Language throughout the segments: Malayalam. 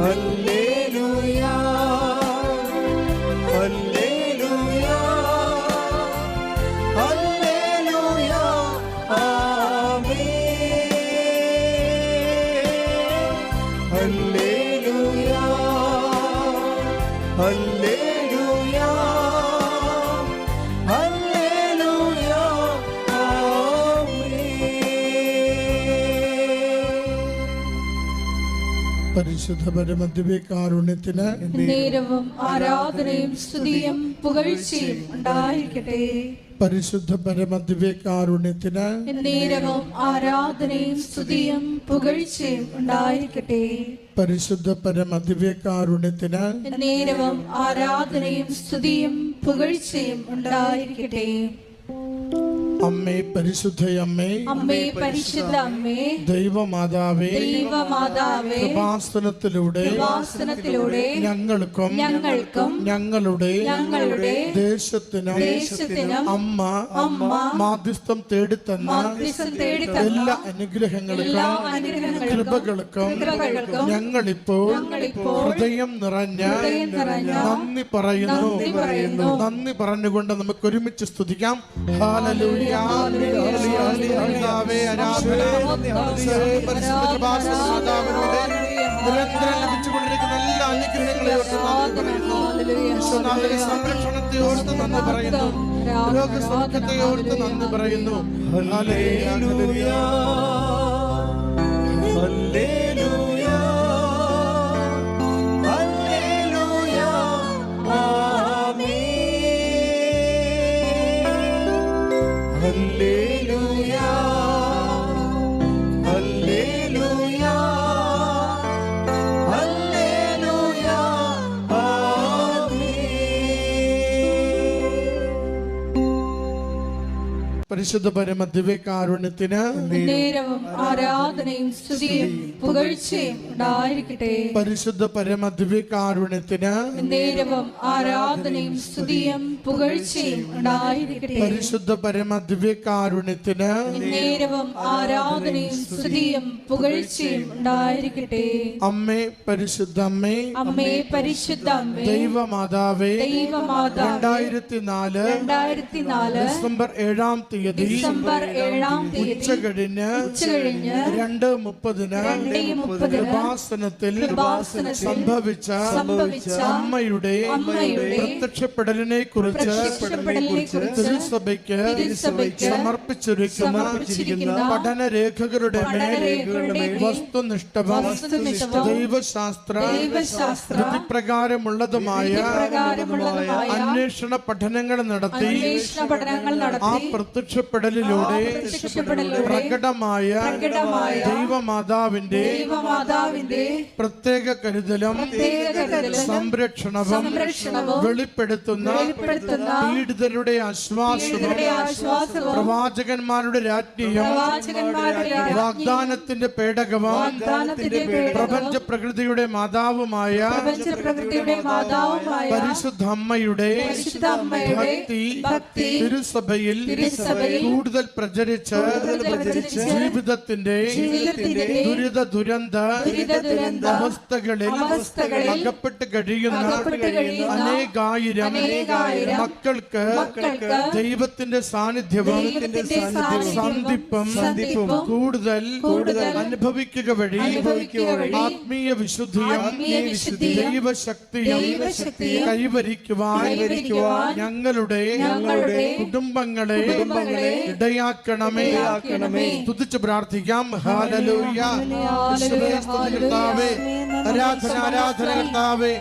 ഹല്ലേലൂയ ഹല്ലേലൂയ ഹല്ലേലൂയ ആമേൻ ഹല്ലേലൂയ ഹല്ലേലൂയ ഹല്ലേലൂയ ആമേൻ. പരിശുദ്ധ പരമദിവ്യകാരുണ്യത്തിന് നേരവും ആരാധനയും സ്തുതിയും പുകഴ്ചയും ഉണ്ടായിരിക്കട്ടെ. പരിശുദ്ധ പരമദിവ്യകാരുണ്യത്തിന് നേരവും ആരാധനയും സ്തുതിയും പുകഴ്ചയും ഉണ്ടായിരിക്കട്ടെ. പരിശുദ്ധ പരമദിവ്യകാരുണ്യത്തിന് നേരവും ആരാധനയും സ്തുതിയും പുകഴ്ചയും ഉണ്ടായിരിക്കട്ടെ. അമ്മേ പരിശുദ്ധയമ്മേ, അമ്മേ പരിശുദ്ധ അമ്മേ, ദൈവമാതാവേ, ദൈവമാതാവേ, കൃപാസനത്തിലൂടെ ഞങ്ങൾക്കും ഞങ്ങളുടെ ദേശത്തിനും അമ്മ മാധ്യസ്ഥം തേടിത്തന്ന എല്ലാ അനുഗ്രഹങ്ങൾക്കും കൃപകൾക്കും ഞങ്ങളിപ്പോൾ ഹൃദയം നിറഞ്ഞ നന്ദി പറയുന്നു. നന്ദി പറഞ്ഞുകൊണ്ട് നമുക്ക് ഒരുമിച്ച് സ്തുതിക്കാം. ഹല്ലേലൂയ നിരന്തരം ലഭിച്ചുകൊണ്ടിരിക്കുന്ന എല്ലാ അനുഗ്രഹങ്ങളെ സംരക്ഷണത്തെ ഓർത്ത് നന്ദി പറയുന്നു. രോഗസൗഖ്യത്തെ ഓർത്ത് നന്ദി പറയുന്നു. ഹല്ലേലൂയ ഹല്ലേലൂയ ഹല്ലേലൂയ ആമേൻ ഹല്ലേലൂയ ഹല്ലേലൂയ ഹല്ലേലൂയ ആമേൻ. പരിശുദ്ധ പരമദിവ്യകാരുണ്യത്തിന് നേരവും ആരാധനയും സ്തുതിയും പുകഴ്ചയും ഉണ്ടായിരിക്കട്ടെ. പരിശുദ്ധ പരമദിവ്യകാരുണ്യത്തിന് നേരവും ആരാധനയും സ്തുതിയും പുകഴ്ചയും ഉണ്ടായിരിക്കട്ടെ. പരിശുദ്ധ പരമദിവ്യകാരുണ്യത്തിന് നേരവും ആരാധനയും സ്തുതിയും പുകഴ്ചയും ഉണ്ടായിരിക്കട്ടെ. അമ്മേ പരിശുദ്ധ അമ്മേ, അമ്മേ പരിശുദ്ധ അമ്മേ, ദൈവമാതാവേ, ദൈവമാതാവേ, 2004 ഡിസംബർ 7-ാം തീയതി ഉച്ചകഴിഞ്ഞ് 2:30 കൃപാസനത്തിൽ സംഭവിച്ച അമ്മയുടെ പ്രത്യക്ഷപ്പെടലിനെ കുറിച്ച് തിരുസഭയ്ക്ക് സമർപ്പിച്ചിരിക്കുന്ന പഠനരേഖകളുടെ മേൽ വസ്തുനിഷ്ഠവും ദൈവശാസ്ത്ര വിധിപ്രകാരമുള്ളതുമായ അന്വേഷണ പഠനങ്ങൾ നടത്തി ആ പ്രത്യക്ഷപ്പെടലിലൂടെ പ്രകടമായ ദൈവമാതാവിന്റെ പ്രത്യേക കരുതലും സംരക്ഷണവും വെളിപ്പെടുത്തുന്ന പീഡിതരുടെ ആശ്വാസവും പ്രവാചകന്മാരുടെ രാജ്ഞിയും വാഗ്ദാനത്തിന്റെ പേടകവും പ്രപഞ്ച പ്രകൃതിയുടെ മാതാവുമായ പരിശുദ്ധ അമ്മയുടെ ഭക്തി തിരുസഭയിൽ കൂടുതൽ പ്രചരിച്ച് ജീവിതത്തിന്റെ ദുരിത അവസ്ഥകളിൽ അകപ്പെട്ട് കഴിയുന്ന അനേകായിരം മക്കൾക്ക് ദൈവത്തിന്റെ സാന്നിധ്യവും സന്ധിപ്പും കൂടുതൽ അനുഭവിക്കുക വഴി ആത്മീയ വിശുദ്ധിയും ദൈവശക്തിയും കൈവരിക്കുവാൻ ഞങ്ങളുടെ കുടുംബങ്ങളെ ഇടയാക്കണമേ. സ്തുതിച്ച് പ്രാർത്ഥിക്കാം. ഹല്ലേലൂയ. കർത്താവേ, ആരാധന കർത്താവേ,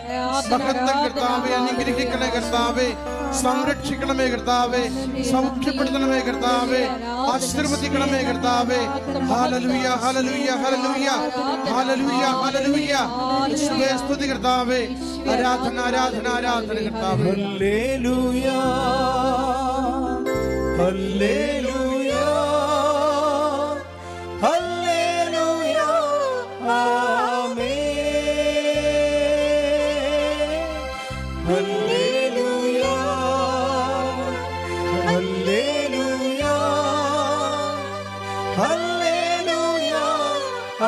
മഹത്വം കർത്താവേ, അനുഗ്രഹിക്കണേ കർത്താവേ, സംരക്ഷിക്കണമേ കർത്താവേ, സൗഖ്യപ്പെടുത്തണമേ കർത്താവേ, ആശീർവദിക്കണമേ കർത്താവേ. ഹല്ലേലൂയ ഹല്ലേലൂയ ഹല്ലേലൂയ ഹല്ലേലൂയ ഹല്ലേലൂയ. യേശുവേ സ്തുതി കർത്താവേ, ആരാധന കർത്താവേ. ഹല്ലേലൂയ ഹല്ലേലൂയ ഹല്ലേലൂയ ആമേൻ ഹല്ലേലൂയ ഹല്ലേലൂയ ഹല്ലേലൂയ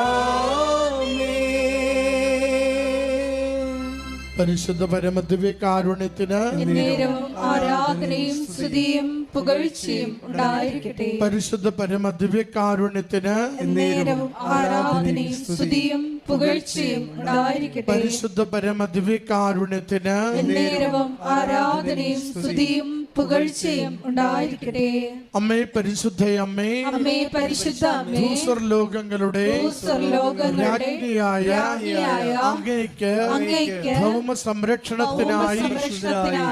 ആമേൻ. പരിശുദ്ധ പരമദിവ്യകാരുണ്യത്തിന് എന്നേരവും ആരാധനയും സ്തുതിയും പുകഴ്ചയും ഉണ്ടായിരിക്കട്ടെ. പരിശുദ്ധ പരമദിവ്യകാരുണ്യത്തിന് എന്നേരവും ആരാധനയും സ്തുതിയും പുകഴ്ചയും ഉണ്ടായിരിക്കട്ടെ. പരിശുദ്ധ പരമദിവ്യകാരുണ്യത്തിന് എന്നേരവും ആരാധനയും സ്തുതിയും പുകഴ്ചയും ഉണ്ടായിരിക്കട്ടെ. അമ്മേ പരിശുദ്ധയമ്മേ, അമ്മേ പരിശുദ്ധ അമ്മേ, ഭൂസ്വർലോകങ്ങളുടെ രാജ്ഞിയായ അങ്ങേയ്ക്ക് ഭൗമ സംരക്ഷണത്തിനായി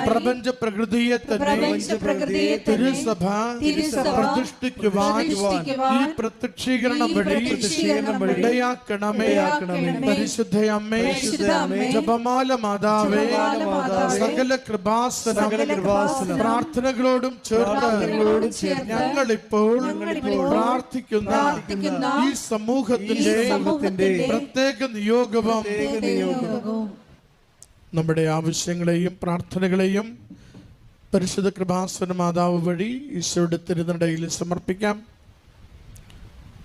പ്രപഞ്ച പ്രകൃതിയെ തന്നെ തിരുസഭ പ്രതിഷ്ഠിക്കുവാൻ ഈ പ്രത്യക്ഷീകരണം വഴി ഇടയാക്കണമേ. പരിശുദ്ധയമ്മേ, ജപമാല മാതാവേ, സകല കൃപാസനം പ്രാർത്ഥനകളോടും ചേർത്ത് ഞങ്ങളിപ്പോൾ പ്രാർത്ഥിക്കുന്ന ഈ സമൂഹത്തിന്റെ പ്രത്യേക നിയോഗവും നമ്മുടെ ആവശ്യങ്ങളെയും പ്രാർത്ഥനകളെയും പരിശുദ്ധ കൃപാസന മാതാവ് വഴി ഈശോയുടെ തിരുനടയിൽ സമർപ്പിക്കാം.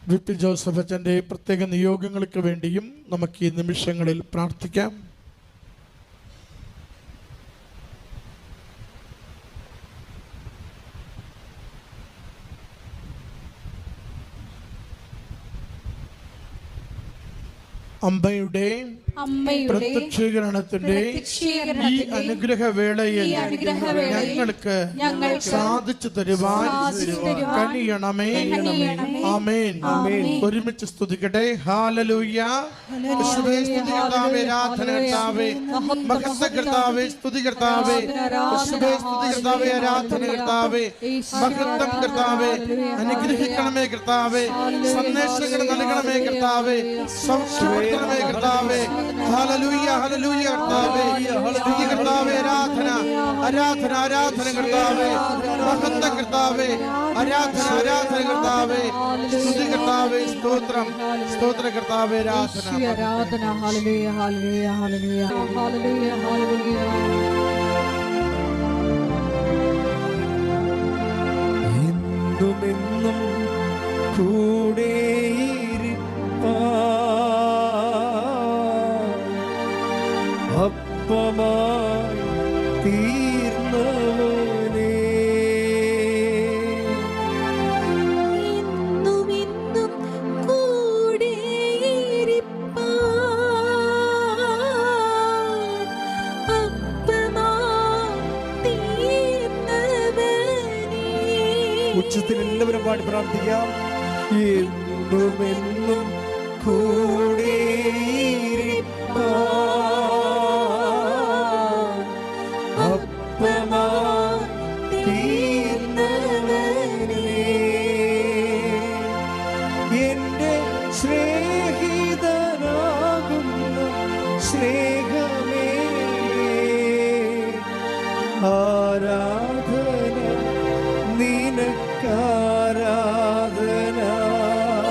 വിപി ജോസഫ് അച്ഛൻ്റെ പ്രത്യേക നിയോഗങ്ങൾക്ക് വേണ്ടിയും നമുക്ക് ഈ നിമിഷങ്ങളിൽ പ്രാർത്ഥിക്കാം. അമ്മയുടെ പ്രത്യക്ഷീകരണത്തിന്റെ ഈ അനുഗ്രഹവേളയിൽ ഞങ്ങൾക്ക് സാധിച്ചു തരുവാൻ കനിയണമേ. ആമേൻ. ഒരുമിച്ച് സ്തുതിക്കട്ടെ. ഹല്ലേലൂയ. യേശുവേ സ്തുതി കർത്താവേ, ആരാധന കർത്താവേ, മഹത്വ കർത്താവേ, സ്തുതി കർത്താവേ, യേശുവേ സ്തുതി കർത്താവേ, ആരാധന കർത്താവേ, മഹത്വം കർത്താവേ, അനുഗ്രഹിക്കണമേ കർത്താവേ, സന്ദേശങ്ങൾ നൽകണമേ കർത്താവേ, സൗഖ്യപ്പെടുത്തണമേ കർത്താവേ. ഹല്ലേലൂയ, ഹല്ലേലൂയ കർത്താവേ, സ്തുതി കർത്താവേ, ആരാധന ആരാധന ആരാധന കർത്താവേ, മഹത്വ കർത്താവേ, ആരാധന ആരാധന കർത്താവേ, സ്തുതി കർത്താവേ, സ്തോത്രം സ്തോത്ര കർത്താവേ, ആരാധന. ഹല്ലേലൂയ, ഹല്ലേലൂയ, ഹല്ലേലൂയ, ഹല്ലേലൂയ, ഹല്ലേലൂയ. എന്നുമെന്നും കൂടെയിരിപ്പാൻ അപ്പമായി തീർന്നവനേ, എന്നുമെന്നും കൂടെയിരിപ്പാൻ അപ്പമായി തീർന്നവനേ. ഉച്ചത്തിൽ എല്ലാവരും പാടി പ്രാർത്ഥിക്കാം. എന്നുമെന്നും കൂടെയിരിപ്പാൻ അപ്പമായി തീർന്നവനേ, എന്റെ സ്നേഹിതനാകുന്ന സ്നേഹമേ, ആരാധന നിനക്കാരാധന.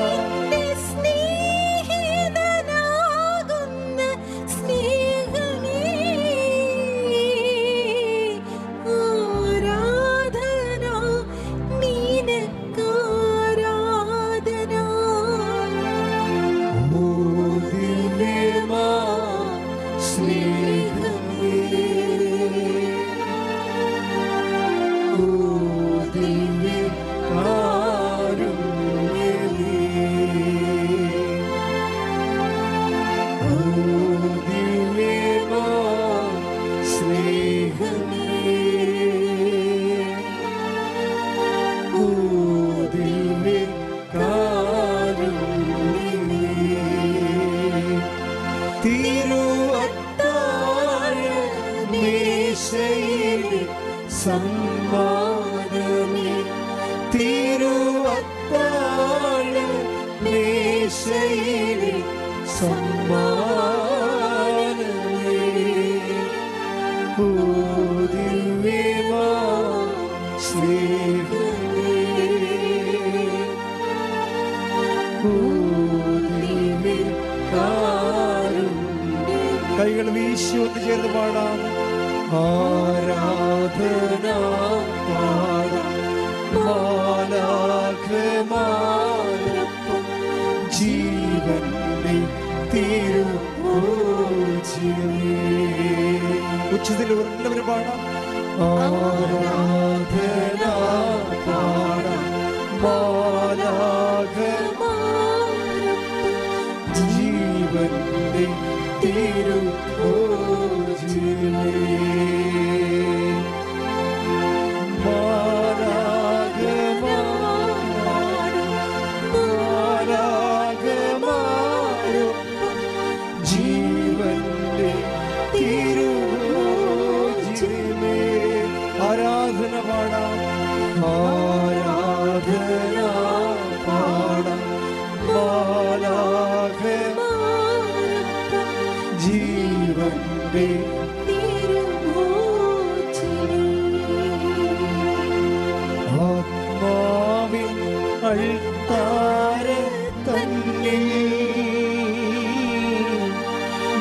എന്റെ സ്നേഹിതനാകുന്ന സ്നേഹമേ, ആരാധന നിനക്കാരാധന. ഓ ദിവ്യമാ സ്നേഹമേ, ഓ ദിവ്യകാരുണ്യമേ, ഓ ദിവ്യമാ സ്നേഹമേ, ഓ ദിവ്യകാരുണ്യമേ, തിരുവത്താഴ മേശയിലെ സമ്മാനമേ, തിരുവത്താഴ മേശയിലെ സമ്മാനമേ, ഓ ദിവ്യമാ സ്നേഹമേ, ഓ ദിവ്യകാരുണ്യമേ. കൈകൾ വീശി ഒന്ന് ചേർന്ന് പാടാം. ആരാധന പാടാം മാലാഖമാരൊപ്പം ജീവന്റെ തിരുഭോജ്യമേ. ഉച്ചത്തിൽ എല്ലാവരും പാടാം. ആരാധന പാടാം ജീവന്റെ തിരുഭോജിലേ ജീവന്റെ തിരുഭോജിലേ ആരാധന പാടാം. ആരാധന പാടാം ജീവന്റെ ആത്മാവിൻ അൾത്താര തന്നെ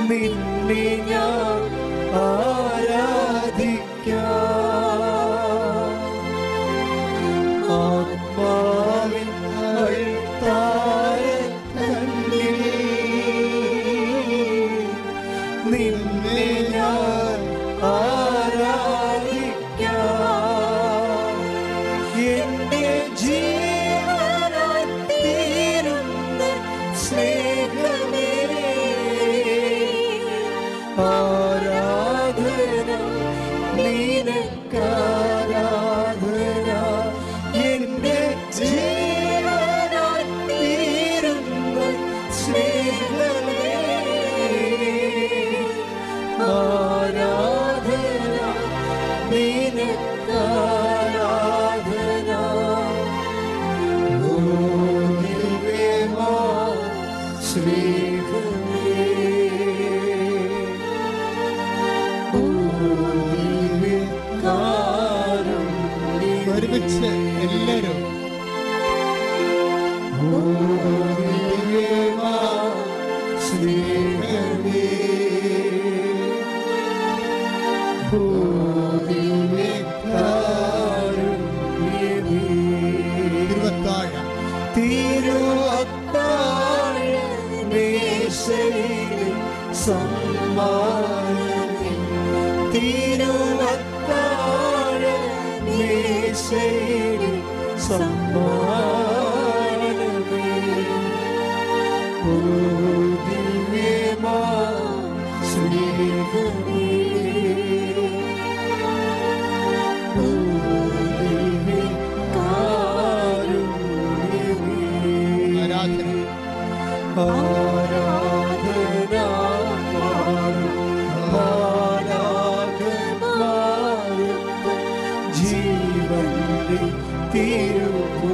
നിന്നെ ഞാൻ ആരാധിക്കാം. ആത്മാവിൻ അൾത്താര തന്നെ നിന്നെ ഞാൻ ആരാധിക്കാം. എന്റെ ജീവനായി തീരുന്ന സ്നേഹമേ ആരാധന നിനക്കാരാധന. എന്റെ ജീവനായി തീരുന്ന സ്നേഹമേ ആരാധന നിനക്കാരാധന. ഓ ദിവ്യമാ സ്നേഹമേ ഒരുമിച്ച് എല്ലാവരും സ്നേഹമേ തിരുവത്താഴ മേശയിലെ സമ്മാനമേ തിരുവത്താഴ മേശയിലെ സമ്മാനമേ ഓ ദിവ്യമാ സ്നേഹമേ ഓ ദിവ്യകാരുണ്യമേ. ആരാധന ആരാധന ജീവന്റെ തിരുഭോജിലേ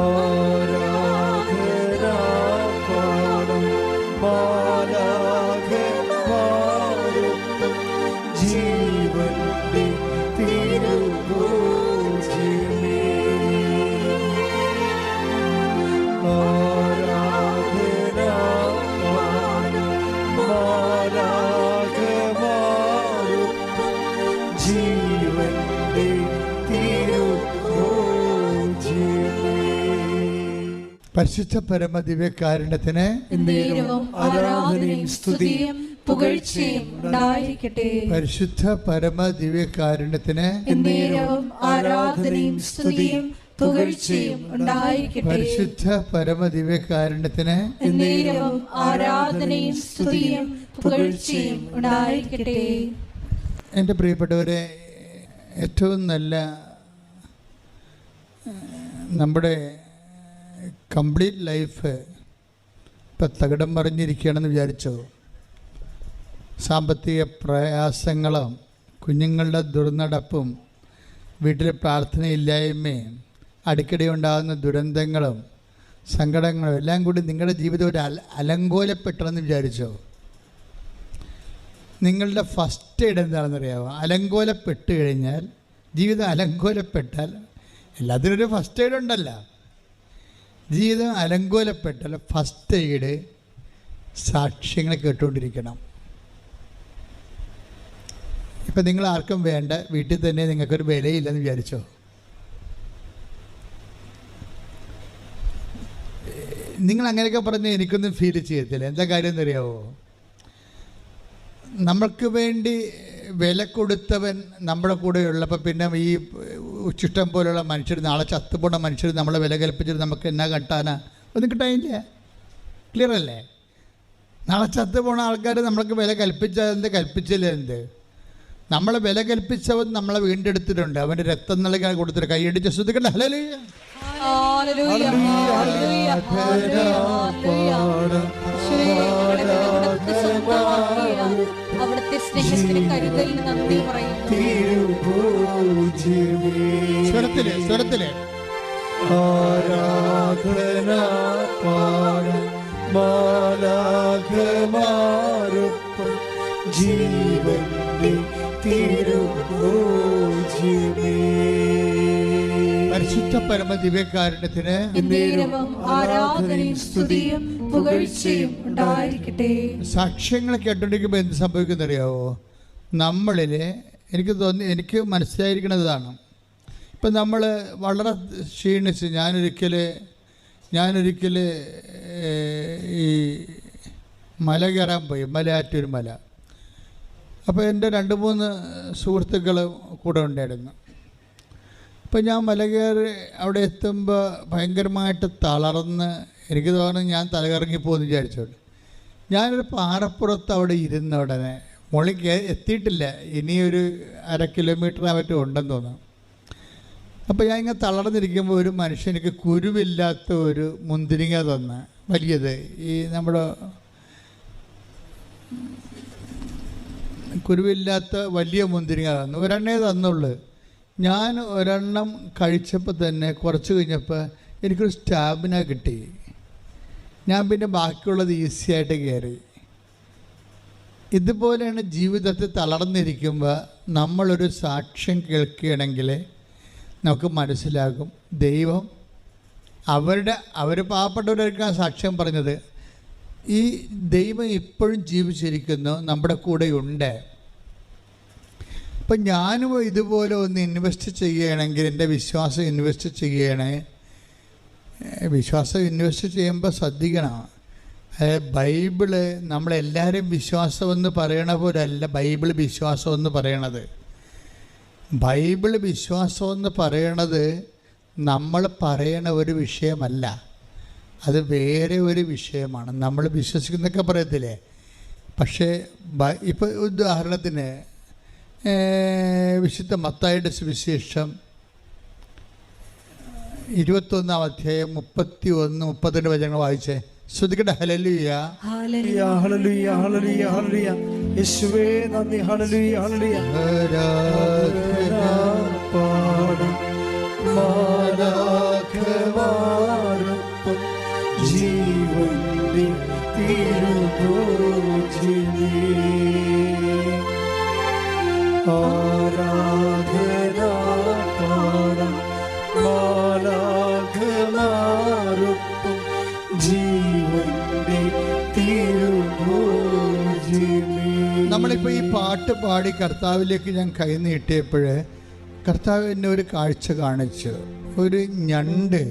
ആരാധന പാടും മാലാഖമാരൊപ്പം ജീവന്റെ തിരുഭോജിലേ ആരാധന പാടും മാലാഖമാരൊപ്പം ജീവന്റെ തിരുഭോജിലേ. പരിശുദ്ധ പരമ ദിവ്യകാരുണ്യത്തിന് നേരവും ആരാധനയും സ്തുതിയും പുകഴ്ചയും ഉണ്ടായിരിക്കട്ടെ. പരിശുദ്ധ പരമ ദിവ്യകാരുണ്യത്തിന് നേരവും ആരാധനയും സ്തുതിയും പുകഴ്ചയും ഉണ്ടായിരിക്കട്ടെ. പരിശുദ്ധ പരമ ദിവ്യകാരുണ്യത്തിന് നേരവും ആരാധനയും സ്തുതിയും പുകഴ്ചയും ഉണ്ടായിരിക്കട്ടെ. എൻ്റെ പ്രിയപ്പെട്ടവരെ, ഏറ്റവും നല്ല നമ്മുടെ കംപ്ലീറ്റ് ലൈഫ് ഇപ്പം തകിടം മറിഞ്ഞിരിക്കുകയാണെന്ന് വിചാരിച്ചോ? സാമ്പത്തിക പ്രയാസങ്ങളും കുഞ്ഞുങ്ങളുടെ ദുർനടപ്പും വീട്ടിലെ പ്രാർത്ഥനയില്ലായ്മയും അടിക്കടി ഉണ്ടാകുന്ന ദുരന്തങ്ങളും സങ്കടങ്ങളും എല്ലാം കൂടി നിങ്ങളുടെ ജീവിതം ഒരു അലങ്കോലപ്പെട്ടെന്ന് വിചാരിച്ചോ? നിങ്ങളുടെ ഫസ്റ്റ് എയ്ഡ് എന്താണെന്നറിയാമോ? അലങ്കോലപ്പെട്ട് കഴിഞ്ഞാൽ, ജീവിതം അലങ്കോലപ്പെട്ടാൽ, എല്ലാത്തിനൊരു ഫസ്റ്റ് എയ്ഡ് ഉണ്ടല്ലോ. ജീവിതം അലങ്കോലപ്പെട്ടാൽ ഫസ്റ്റ് എയ്ഡ് സാക്ഷ്യങ്ങൾ കേട്ടുകൊണ്ടിരിക്കണം. ഇപ്പം നിങ്ങൾ ആർക്കും വേണ്ട, വീട്ടിൽ തന്നെ നിങ്ങൾക്കൊരു വിലയില്ലെന്ന് വിചാരിച്ചോ? നിങ്ങൾ അങ്ങനെയൊക്കെ പറഞ്ഞാൽ എനിക്കൊന്നും ഫീൽ ചെയ്യത്തില്ല. എന്താ കാര്യം എന്നറിയാവോ? നമ്മൾക്ക് വേണ്ടി വില കൊടുത്തവൻ നമ്മുടെ കൂടെ ഉള്ളപ്പോൾ പിന്നെ ഈ ചുഷ്ടം പോലുള്ള മനുഷ്യർ, നാളെ ചത്തുപോണ മനുഷ്യർ നമ്മളെ വില കൽപ്പിച്ചിട്ട് നമുക്ക് എന്നാ കട്ടാനാ? ഒന്നും കിട്ടാനില്ല. ക്ലിയർ അല്ലേ? നാളെ ചത്തുപോണ ആൾക്കാർ നമ്മൾക്ക് വില കൽപ്പിച്ചതെന്ത്, കൽപ്പിച്ചില്ല എന്ത്? നമ്മളെ വില കൽപ്പിച്ചവൻ നമ്മളെ വീണ്ടെടുത്തിട്ടുണ്ട്. അവൻ്റെ രക്തം നൽകാൻ കൊടുത്തിട്ട് കൈയടിച്ച് ശ്രദ്ധിക്കണ്ട. ഹല്ലേലൂയ. അവിടുത്തെ സ്നേഹത്തിന് കരുതലിന് നന്ദി പറയുന്നു. സ്വരത്തില് ആരാധന പാടും മാലാഖമാരൊപ്പം ജീവന്റെ തിരുഭോജ്യമേ. പരിശുദ്ധ പരമ ദിവ്യകാരുണ്യത്തിന് ആരാധനയും സ്തുതിയും പുകഴ്ചയും ഉണ്ടായിരിക്കട്ടെ. സാക്ഷ്യങ്ങൾ കേട്ടോണ്ടിരിക്കുമ്പോൾ എന്ത് സംഭവിക്കുന്നറിയാവോ? നമ്മളിൽ എനിക്ക് തോന്നി, എനിക്ക് മനസ്സിലായിരിക്കുന്നതാണ്, ഇപ്പം നമ്മൾ വളരെ ക്ഷീണിച്ച് ഞാനൊരിക്കൽ ഈ മല കയറാൻ പോയി, മലയാറ്റൂർ മല. അപ്പോൾ എൻ്റെ 2-3 സുഹൃത്തുക്കൾ കൂടെ ഉണ്ടായിരുന്നു. അപ്പോൾ ഞാൻ മല കയറി അവിടെ എത്തുമ്പോൾ ഭയങ്കരമായിട്ട് തളർന്ന് എനിക്ക് തോന്നുന്നു ഞാൻ തലകറങ്ങിപ്പോന്ന് വിചാരിച്ചോണ്ട് ഞാനൊരു പാറപ്പുറത്ത് അവിടെ ഇരുന്ന ഉടനെ മുകളിൽ എത്തിയിട്ടില്ല, ഇനിയൊരു 1/2 കിലോമീറ്റർ മറ്റും ഉണ്ടെന്ന് തോന്നുന്നു. അപ്പോൾ ഞാൻ ഇങ്ങനെ തളർന്നിരിക്കുമ്പോൾ ഒരു മനുഷ്യനിക്ക് കുരുവില്ലാത്ത ഒരു മുന്തിരിങ്ങ തന്ന്, വലിയത്, ഈ നമ്മുടെ കുരുവില്ലാത്ത വലിയ മുന്തിരിങ്ങ തന്നു. ഒരെണ്ണേ തന്നുള്ളൂ. ഞാൻ ഒരെണ്ണം കഴിച്ചപ്പോൾ തന്നെ കുറച്ച് കഴിഞ്ഞപ്പോൾ എനിക്കൊരു സ്റ്റാമിന കിട്ടി. ഞാൻ പിന്നെ ബാക്കിയുള്ളത് ഈസിയായിട്ട് കയറി. ഇതുപോലെയാണ് ജീവിതത്തിൽ തളർന്നിരിക്കുമ്പോൾ നമ്മളൊരു സാക്ഷ്യം കേൾക്കുകയാണെങ്കിൽ നമുക്ക് മനസ്സിലാകും ദൈവം അവർ പാവപ്പെട്ടവരായിരിക്കും സാക്ഷ്യം പറഞ്ഞത്. ഈ ദൈവം ഇപ്പോഴും ജീവിച്ചിരിക്കുന്നു, നമ്മുടെ കൂടെയുണ്ട്. അപ്പം ഞാനും ഇതുപോലെ ഒന്ന് ഇൻവെസ്റ്റ് ചെയ്യുകയാണെങ്കിൽ, എൻ്റെ വിശ്വാസം ഇൻവെസ്റ്റ് ചെയ്യണേ. വിശ്വാസം ഇൻവെസ്റ്റ് ചെയ്യുമ്പോൾ ശ്രദ്ധിക്കണം. ബൈബിള് നമ്മളെല്ലാവരും വിശ്വാസമെന്ന് പറയണ പോലല്ല ബൈബിൾ വിശ്വാസമെന്ന് പറയണത്. ബൈബിൾ വിശ്വാസമെന്ന് പറയണത് നമ്മൾ പറയണ ഒരു വിഷയമല്ല, അത് വേറെ ഒരു വിഷയമാണ്. നമ്മൾ വിശ്വസിക്കുന്നൊക്കെ പറയത്തില്ലേ. പക്ഷേ ഇപ്പോൾ ഉദാഹരണത്തിന് വിശുദ്ധ മത്തായിയുടെ സുവിശേഷം 21-ാം അധ്യായം 31-32 വചനങ്ങൾ വായിച്ചേ. ശ്രദ്ധിക്കട്ടെ. ഹല്ലേലൂയ, ഹല്ലേലൂയ, ഹല്ലേലൂയ, ഹല്ലേലൂയ, ഹല്ലേലൂയ. യേശുവേ നന്ദി. ഹല്ലേലൂയ, ഹല്ലേലൂയ. ആരാധന പാടും മാലാഖമാരൊപ്പം ജീവന്റെ തിരുഭോജ്യമേ. ആരാധന പാടും മാലാഖമാരൊപ്പം ജീവന്റെ തിരുഭോജ്യമേ. നമ്മളിപ്പോൾ ഈ പാട്ട് പാടി കർത്താവിലേക്ക് ഞാൻ കൈ നീട്ടിയപ്പോൾ കർത്താവ് എന്നെ ഒരു കാഴ്ച കാണിച്ചു. ഒരു ഞണ്ട്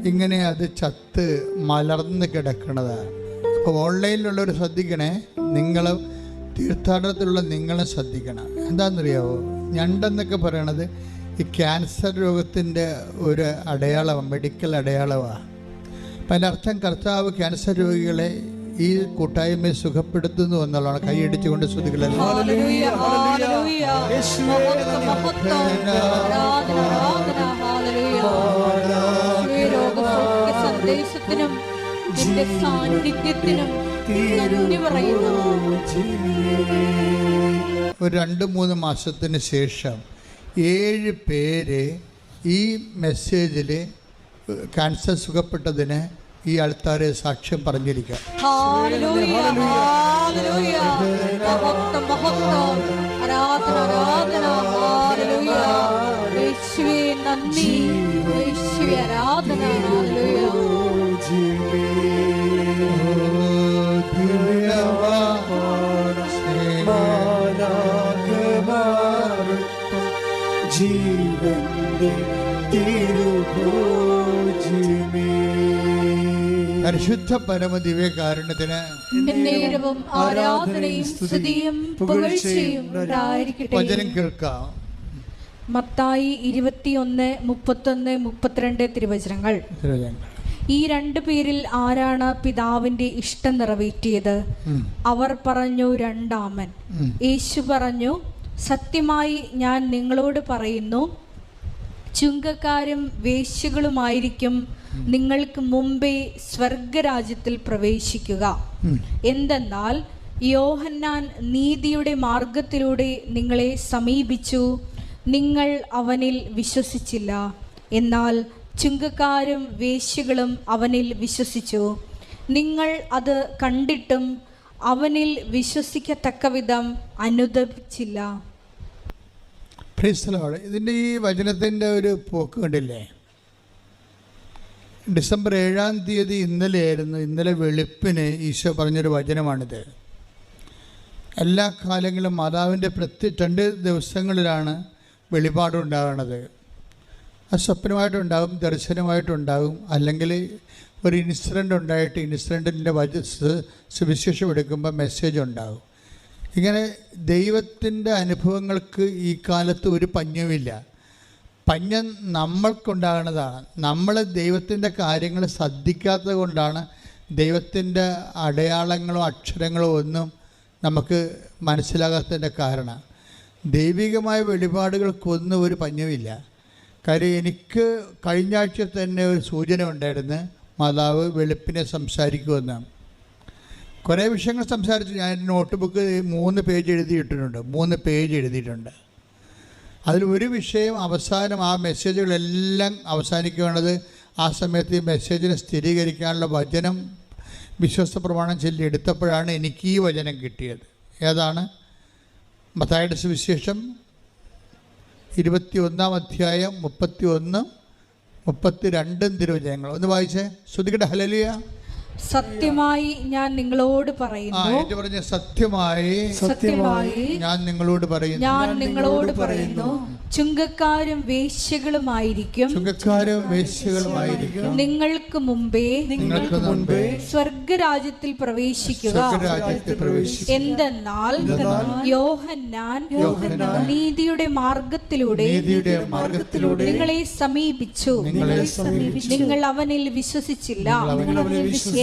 ഇങ്ങനെ അത് ചത്ത് മലർന്ന് കിടക്കണതാണ്. അപ്പോൾ ഓൺലൈനിലുള്ളവർ ശ്രദ്ധിക്കണേ, നിങ്ങൾ തീർത്ഥാടനത്തിലുള്ള നിങ്ങളെ ശ്രദ്ധിക്കണം. എന്താണെന്നറിയാവോ? ഞണ്ടെന്നൊക്കെ പറയണത് ഈ ക്യാൻസർ രോഗത്തിൻ്റെ ഒരു അടയാളമാണ്, മെഡിക്കൽ അടയാളമാണ്. അപ്പം അതിൻ്റെ അർത്ഥം കർത്താവ് ക്യാൻസർ രോഗികളെ ഈ കൂട്ടായ്മയെ സുഖപ്പെടുത്തുന്നു എന്നുള്ളതാണ്. കൈയടിച്ചുകൊണ്ട് ശ്രദ്ധിക്കണം. സന്ദേശത്തിനും സാന്നിധ്യത്തിനും ഒരു 2-3 മാസത്തിന് ശേഷം 7 പേര് ഈ മെസ്സേജിൽ ക്യാൻസർ സുഖപ്പെട്ടതിന് ഈ ആൾക്കാരെ സാക്ഷ്യം പറഞ്ഞിരിക്കാം. ജീവന്റെ തിരുഭോജ്യമേ. പരിശുദ്ധ പരമദിവ്യകാരുണ്യത്തിന് എന്നേരവും ആരാധനയും സ്തുതിയും പുകഴ്ചയും ഉണ്ടായിരിക്കട്ടെ. വചനം കേൾക്കാം. മത്തായി 21, 31, 32 തിരുവചനങ്ങൾ. ഈ രണ്ടു പേരിൽ ആരാണ് പിതാവിന്റെ ഇഷ്ടം നിറവേറ്റിയത്? അവർ പറഞ്ഞു, രണ്ടാമൻ. യേശു പറഞ്ഞു, സത്യമായി ഞാൻ നിങ്ങളോട് പറയുന്നു, ചുങ്കക്കാരും വേശ്യകളുമായിരിക്കും നിങ്ങൾക്ക് മുമ്പേ സ്വർഗരാജ്യത്തിൽ പ്രവേശിക്കുക. എന്തെന്നാൽ യോഹന്നാൻ നീതിയുടെ മാർഗത്തിലൂടെ നിങ്ങളെ സമീപിച്ചു, നിങ്ങൾ അവനിൽ വിശ്വസിച്ചില്ല. എന്നാൽ ചുങ്കക്കാരും വേശ്യകളും അവനിൽ വിശ്വസിച്ചു. നിങ്ങൾ അത് കണ്ടിട്ടും അവനിൽ വിശ്വസിക്കത്തക്കവിധം അനുദപിച്ചില്ല. ഇതിൻ്റെ ഈ വചനത്തിൻ്റെ ഒരു പോക്ക് കണ്ടില്ലേ? ഡിസംബർ 7-ാം തീയതി ഇന്നലെയായിരുന്നു. ഇന്നലെ വെളുപ്പിന് ഈശോ പറഞ്ഞൊരു വചനമാണിത്. എല്ലാ കാലങ്ങളിലും മാതാവിൻ്റെ 2 ദിവസങ്ങളിലാണ് വെളിപാടുണ്ടാകുന്നത്. അത് സ്വപ്നമായിട്ടുണ്ടാകും, ദർശനമായിട്ടുണ്ടാകും, അല്ലെങ്കിൽ ഒരു ഇൻസിഡൻ്റ് ഉണ്ടായിട്ട് ഇൻസിഡൻറ്റിൻ്റെ സുവിശേഷം എടുക്കുമ്പോൾ മെസ്സേജ് ഉണ്ടാകും. ഇങ്ങനെ ദൈവത്തിൻ്റെ അനുഭവങ്ങൾക്ക് ഈ കാലത്ത് ഒരു പഞ്ഞവുമില്ല. പഞ്ഞം നമ്മൾക്കുണ്ടാകുന്നതാണ്. നമ്മൾ ദൈവത്തിൻ്റെ കാര്യങ്ങൾ ശ്രദ്ധിക്കാത്തത് കൊണ്ടാണ് ദൈവത്തിൻ്റെ അടയാളങ്ങളോ അക്ഷരങ്ങളോ ഒന്നും നമുക്ക് മനസ്സിലാകാത്തതിൻ്റെ കാരണം. ദൈവികമായ വെളിപാടുകൾക്കൊന്നും ഒരു പഞ്ഞവുമില്ല. കാര്യം എനിക്ക് കഴിഞ്ഞ ആഴ്ച തന്നെ ഒരു സൂചന ഉണ്ടായിരുന്നു, മാതാവ് വെളുപ്പിനെ സംസാരിക്കുമെന്ന്. കുറേ വിഷയങ്ങൾ സംസാരിച്ചു. ഞാൻ നോട്ട് ബുക്ക് 3 പേജ് എഴുതിയിട്ടുണ്ട്. 3 പേജ് എഴുതിയിട്ടുണ്ട്. അതിൽ ഒരു വിഷയം അവസാനം, ആ മെസ്സേജുകളെല്ലാം അവസാനിക്കുകയാണത് ആ സമയത്ത് ഈ മെസ്സേജിനെ സ്ഥിരീകരിക്കാനുള്ള വചനം വിശ്വാസ പ്രമാണം ചൊല്ലി എടുത്തപ്പോഴാണ് എനിക്ക് ഈ വചനം കിട്ടിയത്. ഏതാണ്? മത്തായിയുടെ സുവിശേഷം 21-ാം അധ്യായം 31, 32 തിരുവചനങ്ങൾ. ഒന്ന് വായിച്ചേ. ശ്രുതികട്ടെ. ഹല്ലേലൂയ. സത്യമായി ഞാൻ നിങ്ങളോട് പറയുന്നു, സത്യമായി ഞാൻ നിങ്ങളോട് പറയുന്നു, ചുങ്കക്കാരും വേശ്യകളുമായിരിക്കും നിങ്ങൾക്ക് മുമ്പേ സ്വർഗരാജ്യത്തിൽ പ്രവേശിക്കുക. എന്തെന്നാൽ യോഹന്നാൻ നീതിയുടെ മാർഗത്തിലൂടെ നിങ്ങളെ സമീപിച്ചു, നിങ്ങൾ അവനിൽ വിശ്വസിച്ചില്ല.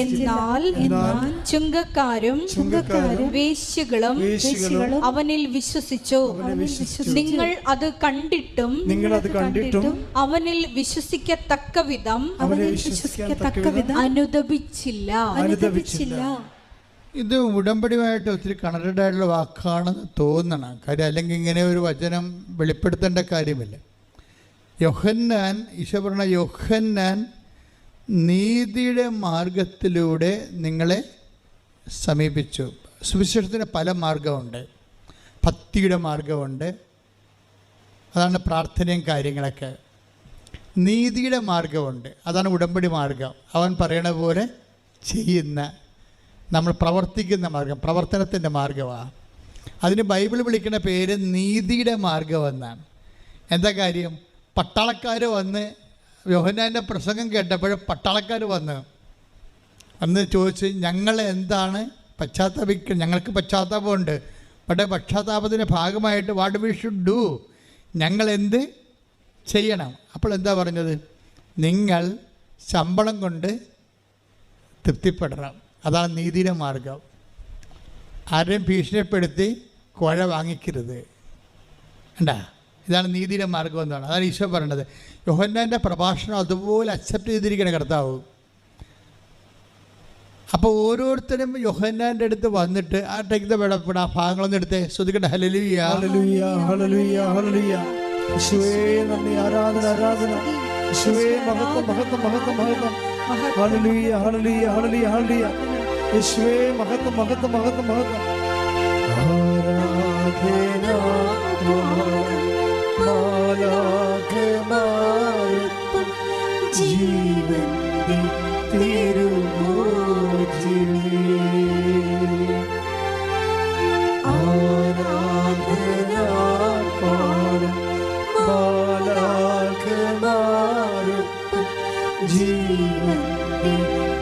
എന്നാൽ ചുങ്കക്കാരും വേശ്യകളും അവനിൽ വിശ്വസിച്ചു. നിങ്ങൾ അത് കണ്ടിട്ടും അവനിൽ വിശ്വസിക്കത്തക്ക വിധം അനുദപിച്ചില്ല. ഇത് ഉടമ്പടിയുമായിട്ട് ഒത്തിരി കണക്റ്റഡ് ആയിട്ടുള്ള വാക്കാണെന്ന് തോന്നണം. കാര്യം അല്ലെങ്കിൽ ഇങ്ങനെ ഒരു വചനം വെളിപ്പെടുത്തേണ്ട കാര്യമില്ല. യോഹന്നാൻ, ഈശോ പറഞ്ഞ യോഹന്നാൻ നീതിയുടെ മാർഗത്തിലൂടെ നിങ്ങളെ സമീപിച്ചു. സുവിശേഷത്തിന് പല മാർഗമുണ്ട്. ഭക്തിയുടെ മാർഗമുണ്ട്, അതാണ് പ്രാർത്ഥനയും കാര്യങ്ങളൊക്കെ. നീതിയുടെ മാർഗമുണ്ട്, അതാണ് ഉടമ്പടി മാർഗം. അവൻ പറയണ പോലെ ചെയ്യുന്ന, നമ്മൾ പ്രവർത്തിക്കുന്ന മാർഗം, പ്രവർത്തനത്തിൻ്റെ മാർഗമാണ്. അതിന് ബൈബിൾ വിളിക്കുന്ന പേര് നീതിയുടെ മാർഗമെന്നാണ്. എന്താ കാര്യം? പട്ടാളക്കാർ വന്ന് യോഹന്നാൻ്റെ പ്രസംഗം കേട്ടപ്പോൾ പട്ടാളക്കാർ വന്ന് ചോദിച്ച്, ഞങ്ങൾ എന്താണ് പശ്ചാത്താപിക്കുക? ഞങ്ങൾക്ക് പശ്ചാത്താപമുണ്ട്, പക്ഷേ പശ്ചാത്താപത്തിൻ്റെ ഭാഗമായിട്ട് വാട്ട് വി ഷുഡ് ഡു, ഞങ്ങൾ എന്ത് ചെയ്യണം? അപ്പോൾ എന്താ പറഞ്ഞത്? നിങ്ങൾ ശമ്പളം കൊണ്ട് തൃപ്തിപ്പെടണം. അതാണ് നീതിയുടെ മാർഗം. ആരെയും ഭീഷണിപ്പെടുത്തി കുഴ വാങ്ങിക്കരുത്. കണ്ടാ, ഇതാണ് നീതിയുടെ മാർഗം എന്നാണ്. അതാണ് ഈശോ പറയണത്. യോഹന്നാൻ്റെ പ്രഭാഷണം അതുപോലെ അക്സെപ്റ്റ് ചെയ്തിരിക്കണം കർത്താവ്. അപ്പോൾ ഓരോരുത്തരും യോഹന്നാൻ്റെ അടുത്ത് വന്നിട്ട് ആ ടേക്ക് ദ വേർഡ്, ആ ഭാഗങ്ങളൊന്നും എടുത്തേ. ശ്രദ്ധിക്കട്ടെ. ഹല്ലേലൂയ, ഹല്ലേലൂയ, ഹല്ലേലൂയ, ഹല്ലേലൂയ. യേശുവേ നന്ദി, ആരാധന, ആരാധന. യേശുവേ മഹത്വം, മഹത്വം, മഹത്വം, മഹത്വം. ഹല്ലേലൂയ, ഹല്ലേലൂയ, ഹല്ലേലൂയ, ഹല്ലേലൂയ. യേശുവേ മഹത്വം, മഹത്വം, മഹത്വം, മഹത്വം. ആരാധന മാലാഖമാർക്കും ജീവന്റെ തിരുമോചിനി. ആരാധന മാലാഖമാർക്കും ജീവന്റെ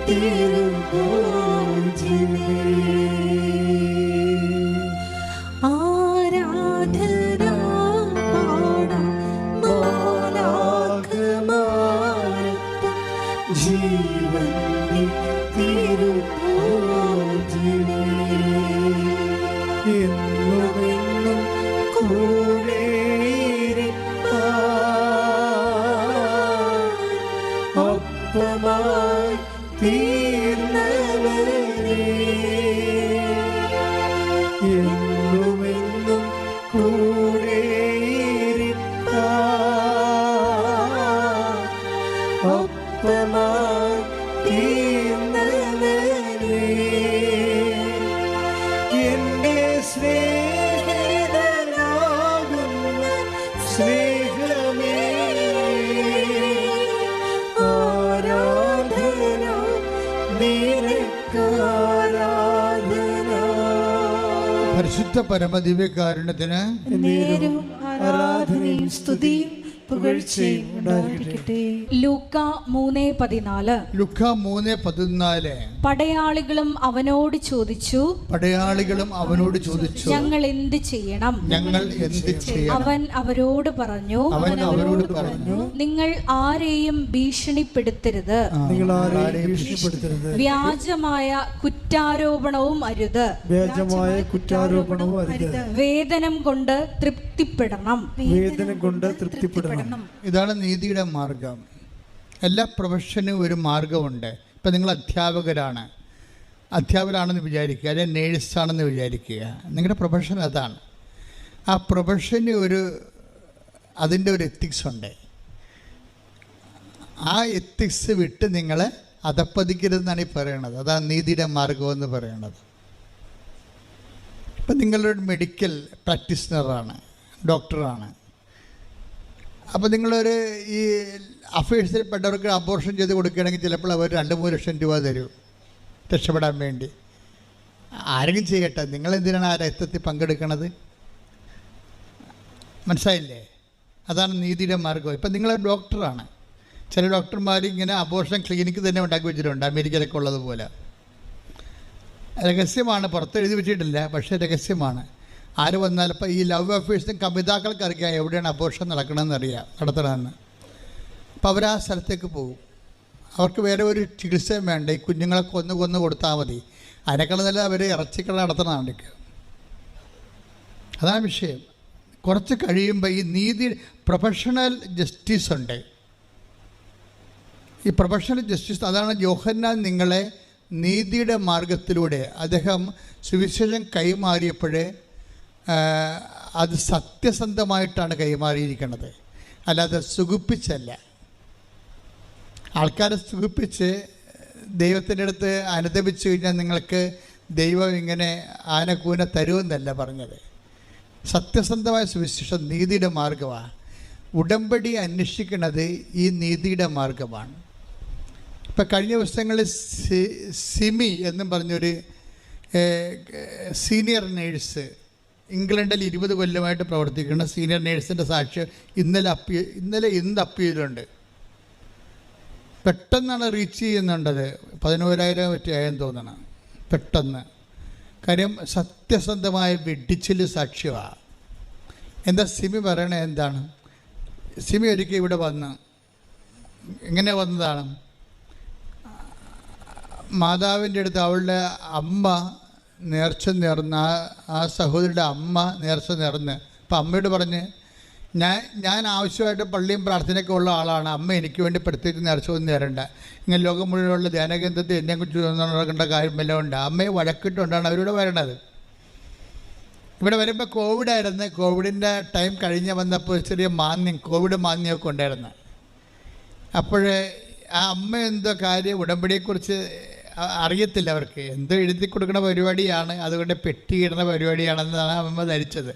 തിരു ആരാധന പാടാം മാലാഖമാരൊപ്പം ജീവന്റെ തിരുഭോജനേ. എന്നുമെന്നും കൂടെയിരിപ്പാൻ ഒപ്പമായി തീർന്നവരേ. എന്നുമെന്നും കൂടെയിരിപ്പാൻ ഒപ്പമായി തീർന്നവരേ. എന്റെ സ്നേഹിതനാകുന്ന സ്നേഹമേ, ആരാധന നിനക്കാരാധന. പരിശുദ്ധ പരമദിവ്യകാരുണ്യത്തിന് നേരവും ആരാധനയും സ്തുതിയും പുകഴ്ചയും ഉണ്ടായിരിക്കട്ടെ. ലൂക്ക 3:14. ലുക്ക 3:14. പടയാളികളും അവനോട് ചോദിച്ചു, ഞങ്ങൾ എന്ത് ചെയ്യണം? അവൻ അവരോട് പറഞ്ഞു, നിങ്ങൾ ആരെയും ഭീഷണിപ്പെടുത്തരുത്, വ്യാജമായ കുറ്റാരോപണവും അരുത്, വേതനം കൊണ്ട് തൃപ്തിപ്പെടണം. ഇതാണ് നീതിയുടെ മാർഗം. എല്ലാ പ്രൊഫഷനും ഒരു മാർഗമുണ്ട്. ഇപ്പം നിങ്ങൾ അധ്യാപകരാണെന്ന് വിചാരിക്കുക, അല്ലെങ്കിൽ നേഴ്സാണെന്ന് വിചാരിക്കുക. നിങ്ങളുടെ പ്രൊഫഷൻ അതാണ്. ആ പ്രൊഫഷന് അതിൻ്റെ ഒരു എത്തിക്സ് ഉണ്ട്. ആ എത്തിക്സ് വിട്ട് നിങ്ങൾ അധപ്പതിക്കരുതെന്നാണ് ഈ പറയണത്. അതാണ് നീതിയുടെ മാർഗമെന്ന് പറയണത്. ഇപ്പം നിങ്ങളൊരു മെഡിക്കൽ പ്രാക്ടീഷണറാണ്, ഡോക്ടറാണ്. അപ്പോൾ നിങ്ങളൊരു ഈ അഫയേഴ്സിൽപ്പെട്ടവർക്ക് അബോർഷൻ ചെയ്ത് കൊടുക്കുകയാണെങ്കിൽ ചിലപ്പോൾ അവർ 2-3 ലക്ഷം രൂപ തരും രക്ഷപ്പെടാൻ വേണ്ടി. ആരെങ്കിലും ചെയ്യട്ടെ, നിങ്ങളെന്തിനാണ് ആ രക്തത്തിൽ പങ്കെടുക്കണത്? മനസ്സിലായില്ലേ? അതാണ് നീതിയുടെ മാർഗം. ഇപ്പം നിങ്ങളൊരു ഡോക്ടറാണ്. ചില ഡോക്ടർമാർ ഇങ്ങനെ അബോർഷൻ ക്ലിനിക്ക് തന്നെ ഉണ്ടാക്കി വെച്ചിട്ടുണ്ട്, അമേരിക്കയിലൊക്കെ ഉള്ളതുപോലെ. രഹസ്യമാണ്, പുറത്ത് എഴുതി വെച്ചിട്ടില്ല, പക്ഷേ രഹസ്യമാണ്. ആര് വന്നാലും ഇപ്പോൾ ഈ ലവ് അഫയേഴ്സിനും കമിതാക്കൾക്ക് അറിയാം എവിടെയാണ് അബോർഷൻ നടത്തണമെന്ന്. അപ്പോൾ അവർ ആ സ്ഥലത്തേക്ക് പോകും. അവർക്ക് വേറെ ഒരു ചികിത്സയും വേണ്ട, ഈ കുഞ്ഞുങ്ങളെ കൊന്നു കൊടുത്താൽ മതി. അതിനേക്കാൾ നല്ല അവർ ഇറച്ചിക്കട നടത്തണമെന്ന്. അതാണ് വിഷയം. കുറച്ച് കഴിയുമ്പോൾ ഈ പ്രൊഫഷണൽ ജസ്റ്റിസ് ഉണ്ട്. ഈ പ്രൊഫഷണൽ ജസ്റ്റിസ്, അതാണ് യോഹന്നാൻ നിങ്ങളെ നീതിയുടെ മാർഗത്തിലൂടെ അദ്ദേഹം സുവിശേഷം കൈമാറിയപ്പോഴേ അത് സത്യസന്ധമായിട്ടാണ് കൈമാറിയിരിക്കുന്നത്, അല്ലാതെ സുഖിപ്പിച്ചല്ല. ആൾക്കാരെ സുഖിപ്പിച്ച് ദൈവത്തിൻ്റെ അടുത്ത് അനുദപിച്ചു കഴിഞ്ഞാൽ നിങ്ങൾക്ക് ദൈവം ഇങ്ങനെ ആനക്കൂന തരുമെന്നല്ല പറഞ്ഞത്. സത്യസന്ധമായ സുവിശേഷം നീതിയുടെ മാർഗമാണ്. ഉടമ്പടി അന്വേഷിക്കുന്നത് ഈ നീതിയുടെ മാർഗമാണ്. ഇപ്പം കഴിഞ്ഞ ദിവസങ്ങളിൽ സിമി എന്നും പറഞ്ഞൊരു സീനിയർ നേഴ്സ്, ഇംഗ്ലണ്ടിൽ 20 കൊല്ലമായിട്ട് പ്രവർത്തിക്കുന്ന സീനിയർ നേഴ്സിൻ്റെ സാക്ഷ്യം ഇന്ന് അപ്പീലുണ്ട്. പെട്ടെന്നാണ് റീച്ച് ചെയ്യുന്നുണ്ടത്. 11,000 ആയെന്ന് തോന്നണം. പെട്ടെന്ന്. കാര്യം സത്യസന്ധമായ വെടിച്ചിൽ സാക്ഷ്യമാണ്. എന്താ സിമി പറയണത്? എന്താണ് സിമി ഒരിക്കൽ ഇവിടെ വന്ന് എങ്ങനെ വന്നതാണ്? മാതാവിൻ്റെ അടുത്ത് അവളുടെ അമ്മ നേർച്ച നേർന്ന്, ആ സഹോദരിയുടെ അമ്മ നേർച്ച നേർന്ന്. അപ്പം അമ്മയോട് പറഞ്ഞ്, ഞാൻ ആവശ്യമായിട്ട് പള്ളിയും പ്രാർത്ഥനയൊക്കെ ഉള്ള ആളാണ്, അമ്മ എനിക്ക് വേണ്ടി പ്രത്യേകിച്ച് നേർച്ച ഒന്നും നേരണ്ട. ഇങ്ങനെ ലോകം മുഴുവനുള്ള ധ്യാനകേന്ദ്രത്തിൽ എന്നെക്കുറിച്ച് നടക്കേണ്ട കാര്യം എല്ലാം ഉണ്ട്. അമ്മയെ വഴക്കിട്ടുകൊണ്ടാണ് അവരിവിടെ വരണത്. ഇവിടെ വരുമ്പോൾ കോവിഡായിരുന്നു. കോവിഡിൻ്റെ ടൈം കഴിഞ്ഞ് വന്നപ്പോൾ ചെറിയ കോവിഡ് മാന്യമൊക്കെ ഉണ്ടായിരുന്നു. അപ്പോൾ ആ അമ്മ എന്തോ കാര്യം ഉടമ്പടിയെക്കുറിച്ച് അറിയത്തില്ല. അവർക്ക് എന്തോ എഴുതി കൊടുക്കുന്ന പരിപാടിയാണ്, അതുകൊണ്ട് പെട്ടിയിടുന്ന പരിപാടിയാണെന്നാണ് അമ്മ ധരിച്ചത്.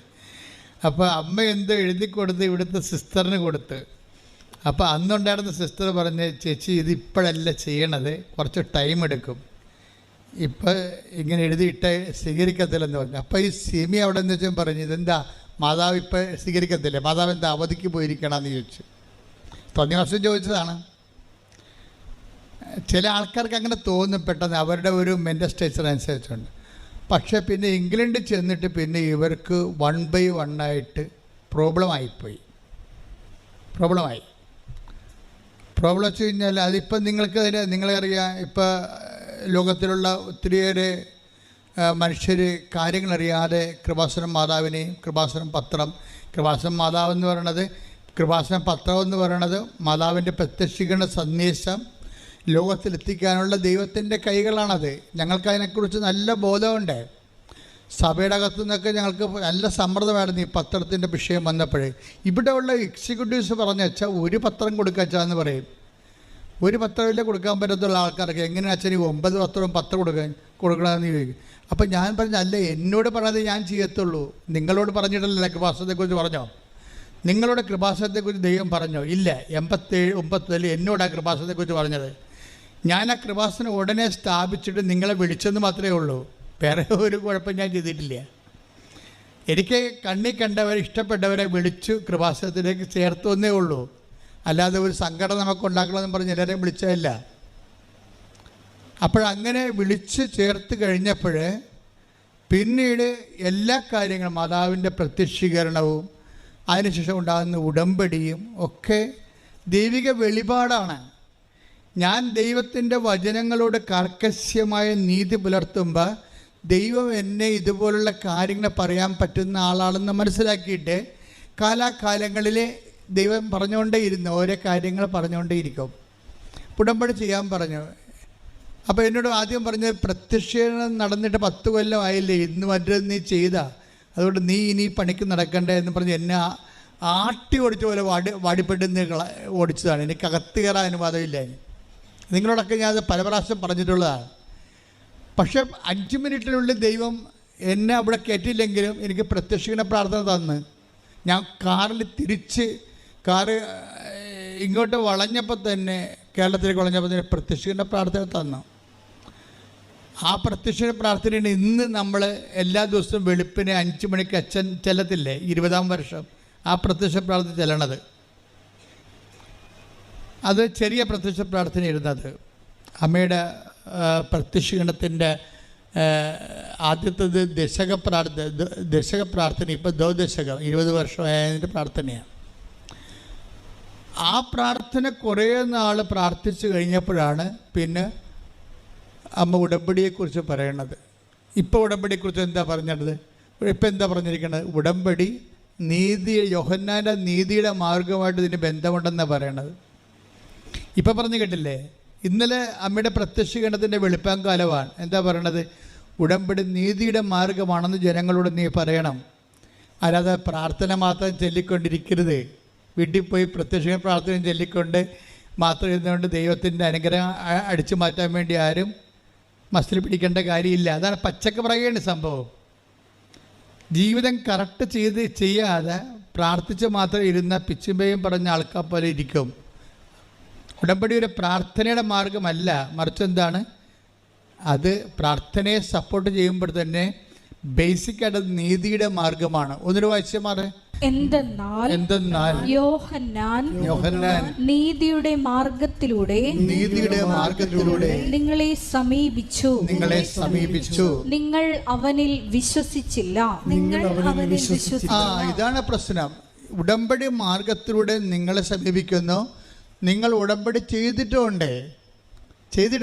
അപ്പോൾ അമ്മ എന്തോ എഴുതി കൊടുത്ത് ഇവിടുത്തെ സിസ്റ്ററിന് കൊടുത്ത്. അപ്പോൾ അന്നുണ്ടായിരുന്ന സിസ്റ്റർ പറഞ്ഞ്, ചേച്ചി ഇത് ഇപ്പോഴല്ല ചെയ്യണത്, കുറച്ച് ടൈം എടുക്കും, ഇപ്പോൾ ഇങ്ങനെ എഴുതിയിട്ട് സ്വീകരിക്കത്തില്ലെന്ന് പറഞ്ഞു. അപ്പോൾ ഈ സിമി അവിടെ നിന്ന് വെച്ചാൽ പറഞ്ഞു, ഇതെന്താ മാതാവ് ഇപ്പോൾ സ്വീകരിക്കത്തില്ലേ, മാതാവ് എന്താ അവധിക്ക് പോയിരിക്കണമെന്ന് ചോദിച്ചു. 10 വർഷം ചോദിച്ചതാണ്. ചില ആൾക്കാർക്ക് അങ്ങനെ തോന്നും പെട്ടെന്ന്, അവരുടെ ഒരു മെൻ്റൽ സ്ട്രക്ചർ അനുസരിച്ചുണ്ട്. പക്ഷേ പിന്നെ ഇംഗ്ലണ്ടിൽ ചെന്നിട്ട് പിന്നെ ഇവർക്ക് 1 by 1 ആയിട്ട് പ്രോബ്ലമായി. പ്രോബ്ലം വെച്ച് കഴിഞ്ഞാൽ അതിപ്പം നിങ്ങളറിയാം, ഇപ്പോൾ ലോകത്തിലുള്ള ഒത്തിരിയേറെ മനുഷ്യർ കാര്യങ്ങളറിയാതെ കൃപാസനം മാതാവിനെയും കൃപാസനം മാതാവ് എന്ന് പറയണത്, കൃപാസനം പത്രം എന്ന് പറയണത് മാതാവിൻ്റെ പ്രത്യക്ഷീകരണ സന്ദേശം ലോകത്തിലെത്തിക്കാനുള്ള ദൈവത്തിൻ്റെ കൈകളാണത്. ഞങ്ങൾക്കതിനെക്കുറിച്ച് നല്ല ബോധമുണ്ട്. സഭയുടെ അകത്തു നിന്നൊക്കെ ഞങ്ങൾക്ക് നല്ല സമ്മർദ്ദമായിരുന്നു ഈ പത്രത്തിൻ്റെ വിഷയം വന്നപ്പോഴേ. ഇവിടെയുള്ള എക്സിക്യൂട്ടീവ്സ് പറഞ്ഞു വെച്ചാൽ ഒരു പത്രം കൊടുക്കാച്ചാന്ന് പറയും. ഒരു പത്രമില്ല കൊടുക്കാൻ പറ്റത്തുള്ള ആൾക്കാർക്ക് എങ്ങനെ അച്ഛൻ 9 പത്രവും 10 കൊടുക്കണമെന്ന് ചോദിക്കും. അപ്പം ഞാൻ പറഞ്ഞു, അല്ല, എന്നോട് പറഞ്ഞത് ഞാൻ ചെയ്യത്തുള്ളൂ, നിങ്ങളോട് പറഞ്ഞിട്ടല്ല കൃപാസനത്തെക്കുറിച്ച് പറഞ്ഞോ? നിങ്ങളുടെ കൃപാസനത്തെക്കുറിച്ച് ദൈവം പറഞ്ഞോ? ഇല്ല. 87-89 എന്നോടാ കൃപാസനത്തെക്കുറിച്ച് പറഞ്ഞത്. ഞാൻ ആ കൃപാസനം ഉടനെ സ്ഥാപിച്ചിട്ട് നിങ്ങളെ വിളിച്ചെന്ന് മാത്രമേ ഉള്ളൂ, വേറെ ഒരു കുഴപ്പം ഞാൻ ചെയ്തിട്ടില്ല. എനിക്ക് കണ്ണി കണ്ടവരെ ഇഷ്ടപ്പെട്ടവരെ വിളിച്ചു കൃപാസനത്തിലേക്ക് ചേർത്തുവന്നേ ഉള്ളൂ, അല്ലാതെ ഒരു സങ്കടം നമുക്ക് ഉണ്ടാക്കണമെന്ന് പറഞ്ഞ് എല്ലാവരെയും വിളിച്ചതല്ല. അപ്പോഴങ്ങനെ വിളിച്ച് ചേർത്ത് കഴിഞ്ഞപ്പോൾ പിന്നീട് എല്ലാ കാര്യങ്ങളും മാതാവിൻ്റെ പ്രത്യക്ഷീകരണവും അതിനുശേഷം ഉണ്ടാകുന്ന ഉടമ്പടിയും ഒക്കെ ദൈവിക വെളിപാടാണ്. ഞാൻ ദൈവത്തിൻ്റെ വചനങ്ങളോട് കർക്കശ്യമായ നീതി പുലർത്തുമ്പോൾ ദൈവം എന്നെ ഇതുപോലുള്ള കാര്യങ്ങൾ പറയാൻ പറ്റുന്ന ആളാണെന്ന് മനസ്സിലാക്കിയിട്ട് കാലാകാലങ്ങളിൽ ദൈവം പറഞ്ഞുകൊണ്ടേയിരുന്നു, ഓരോ കാര്യങ്ങൾ പറഞ്ഞുകൊണ്ടേയിരിക്കും. ഉടമ്പടി ചെയ്യാൻ പറഞ്ഞു. അപ്പോൾ എന്നോട് ആദ്യം പറഞ്ഞത്, പ്രത്യക്ഷീകരണം നടന്നിട്ട് 10 കൊല്ലം ആയില്ലേ, ഇന്ന് മറ്റൊരു നീ ചെയ്താ, അതുകൊണ്ട് നീ ഇനി പണിക്ക് നടക്കണ്ടേ എന്ന് പറഞ്ഞ് എന്നെ ആട്ടി ഓടിച്ച പോലെ വാടിപ്പെട്ടുന്ന ഓടിച്ചതാണ്. എനിക്ക് അകത്ത് കയറാൻ അനുവാദമില്ല. നിങ്ങളോടൊക്കെ ഞാൻ അത് പല പ്രാവശ്യം പറഞ്ഞിട്ടുള്ളതാണ്. പക്ഷേ 5 മിനിറ്റിനുള്ളിൽ ദൈവം എന്നെ അവിടെ കയറ്റില്ലെങ്കിലും എനിക്ക് പ്രത്യക്ഷീകരണ പ്രാർത്ഥന തന്ന്, ഞാൻ കാറിൽ കാറ് ഇങ്ങോട്ട് വളഞ്ഞപ്പോൾ തന്നെ, കേരളത്തിലേക്ക് വളഞ്ഞപ്പോൾ തന്നെ പ്രത്യക്ഷീകരണ പ്രാർത്ഥന തന്നു. ആ പ്രത്യക്ഷീകരണ പ്രാർത്ഥനയാണ് ഇന്ന് നമ്മൾ എല്ലാ ദിവസവും വെളുപ്പിനെ 5 മണിക്ക് അച്ഛൻ ചെല്ലത്തില്ലേ, 20-ാം വർഷം ആ പ്രത്യക്ഷ പ്രാർത്ഥന ചെല്ലണത്. അത് ചെറിയ പ്രത്യക്ഷ പ്രാർത്ഥന ഇരുന്നത്. അമ്മയുടെ പ്രത്യക്ഷീകരണത്തിൻ്റെ ആദ്യത്തേത് ദശക പ്രാർത്ഥന, ഇപ്പോൾ ദശകം 20 വർഷമായതിൻ്റെ പ്രാർത്ഥനയാണ്. ആ പ്രാർത്ഥന കുറേ നാൾ പ്രാർത്ഥിച്ചു കഴിഞ്ഞപ്പോഴാണ് പിന്നെ അമ്മ ഉടമ്പടിയെക്കുറിച്ച് പറയണത്. ഇപ്പോൾ ഉടമ്പടിയെക്കുറിച്ച് എന്താ പറഞ്ഞത്? ഇപ്പം എന്താ പറഞ്ഞിരിക്കുന്നത്? ഉടമ്പടി യോഹന്നാൻ്റെ നീതിയുടെ മാർഗമായിട്ട് ഇതിന് ബന്ധമുണ്ടെന്നാണ് പറയണത്. ഇപ്പം പറഞ്ഞു കേട്ടില്ലേ, ഇന്നലെ അമ്മയുടെ പ്രത്യക്ഷീകരണത്തിൻ്റെ വെളുപ്പാങ്കാലമാണ്. എന്താ പറയണത്? ഉടമ്പടി നീതിയുടെ മാർഗമാണെന്ന് ജനങ്ങളോട് നീ പറയണം. അല്ലാതെ പ്രാർത്ഥന മാത്രം ചൊല്ലിക്കൊണ്ടിരിക്കരുത്. വീട്ടിൽ പോയി പ്രത്യക്ഷ പ്രാർത്ഥന ചൊല്ലിക്കൊണ്ട് മാത്രം ഇരുന്നുകൊണ്ട് ദൈവത്തിൻ്റെ അനുഗ്രഹം അടിച്ചു മാറ്റാൻ വേണ്ടി ആരും മസിൽ പിടിക്കേണ്ട കാര്യമില്ല. അതാണ് പച്ചക്ക് പറയുകയാണ് സംഭവം. ജീവിതം കറക്റ്റ് ചെയ്യാതെ പ്രാർത്ഥിച്ച് മാത്രം ഇരുന്ന പിച്ചുമ്പയും പറഞ്ഞ ആൾക്കാർ പോലെ ഇരിക്കും. ഉടമ്പടി ഒരു പ്രാർത്ഥനയുടെ മാർഗമല്ല, മറിച്ച് എന്താണ്, അത് പ്രാർത്ഥനയെ സപ്പോർട്ട് ചെയ്യുമ്പോൾ തന്നെ ബേസിക്കായിട്ട് നീതിയുടെ മാർഗമാണ്. ഒന്നൊരു വായിച്ചമാറ്. എന്തെന്നാൽ യോഹന്നാൻ നീതിയുടെ മാർഗത്തിലൂടെ നിങ്ങളെ സമീപിച്ചു. നിങ്ങൾ അവനിൽ വിശ്വസിച്ചില്ല. ഇതാണ് പ്രശ്നം. ഉടമ്പടി മാർഗത്തിലൂടെ നിങ്ങളെ സമീപിക്കുന്നു. നിങ്ങൾ ഉടമ്പടി ചെയ്തിട്ടുണ്ട്,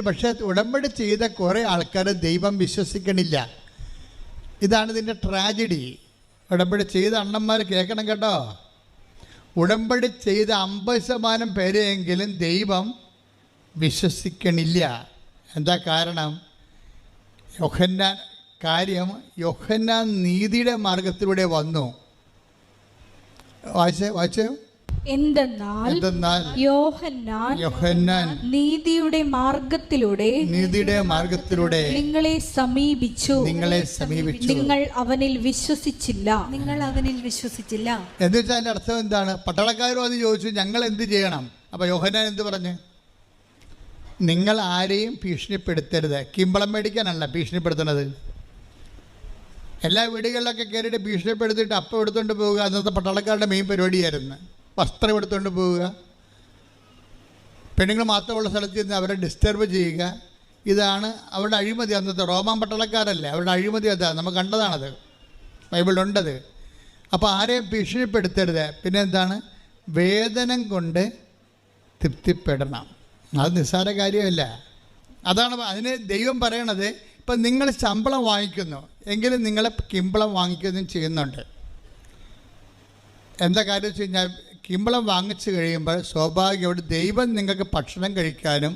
പക്ഷേ ഉടമ്പടി ചെയ്ത കുറേ ആൾക്കാർ ദൈവം വിശ്വസിക്കണില്ല. ഇതാണ് ഇതിൻ്റെ ട്രാജഡി. ഉടമ്പടി ചെയ്ത അണ്ണന്മാർ കേൾക്കണം കേട്ടോ. ഉടമ്പടി ചെയ്ത 50% പേരെയെങ്കിലും ദൈവം വിശ്വസിക്കണില്ല. എന്താ കാരണം? യോഹന്നാൻ നീതിയുടെ മാർഗത്തിലൂടെ വന്നു. വായിച്ചേ. എന്തെന്നാൽ യോഹന്നാൻ നീതിയുടെ മാർഗത്തിലൂടെ നിങ്ങളെ സമീപിച്ചു. നിങ്ങൾ അവനിൽ വിശ്വസിച്ചില്ല. എന്ന് വെച്ചാൽ അതിന്റെ അർത്ഥം എന്താണ്? പട്ടാളക്കാരും അത് ചോദിച്ചു, ഞങ്ങൾ എന്ത് ചെയ്യണം? അപ്പൊ യോഹന്നാൻ എന്ത് പറഞ്ഞു? നിങ്ങൾ ആരെയും ഭീഷണിപ്പെടുത്തരുത്. കിമ്പളം മേടിക്കാനല്ല ഭീഷണിപ്പെടുത്തുന്നത്. എല്ലാ വീടുകളിലൊക്കെ കയറിയിട്ട് ഭീഷണിപ്പെടുത്തിയിട്ട് അപ്പം എടുത്തുകൊണ്ട് പോവുക അന്നത്തെ പട്ടാളക്കാരുടെ മെയിൻ പരിപാടിയായിരുന്നു. വസ്ത്രം എടുത്തുകൊണ്ട് പോവുക, പെണ്ണുങ്ങൾ മാത്രമുള്ള സ്ഥലത്ത് നിന്ന് അവരെ ഡിസ്റ്റർബ് ചെയ്യുക, ഇതാണ് അവരുടെ അഴിമതി. അന്നത്തെ റോമാൻ പട്ടാളക്കാരല്ലേ, അവരുടെ അഴിമതി അതാണ്, നമ്മൾ കണ്ടതാണത്, ബൈബിളിലുണ്ടത്. അപ്പോൾ ആരെയും ഭീഷണിപ്പെടുത്തരുത്. പിന്നെ എന്താണ്? വേതനം കൊണ്ട് തൃപ്തിപ്പെടണം. അത് നിസ്സാര കാര്യമല്ല. അതാണ് അതിന് ദൈവം പറയണത്. ഇപ്പം നിങ്ങൾ ശമ്പളം വാങ്ങിക്കുന്നു എങ്കിലും നിങ്ങൾ കിമ്പളം വാങ്ങിക്കുകയും ചെയ്യുന്നുണ്ട്. എന്താ കാര്യം വെച്ച് കഴിഞ്ഞാൽ, കിമ്പളം വാങ്ങിച്ചു കഴിയുമ്പോൾ സ്വാഭാവികമായിട്ട് ദൈവം നിങ്ങൾക്ക് ഭക്ഷണം കഴിക്കാനും,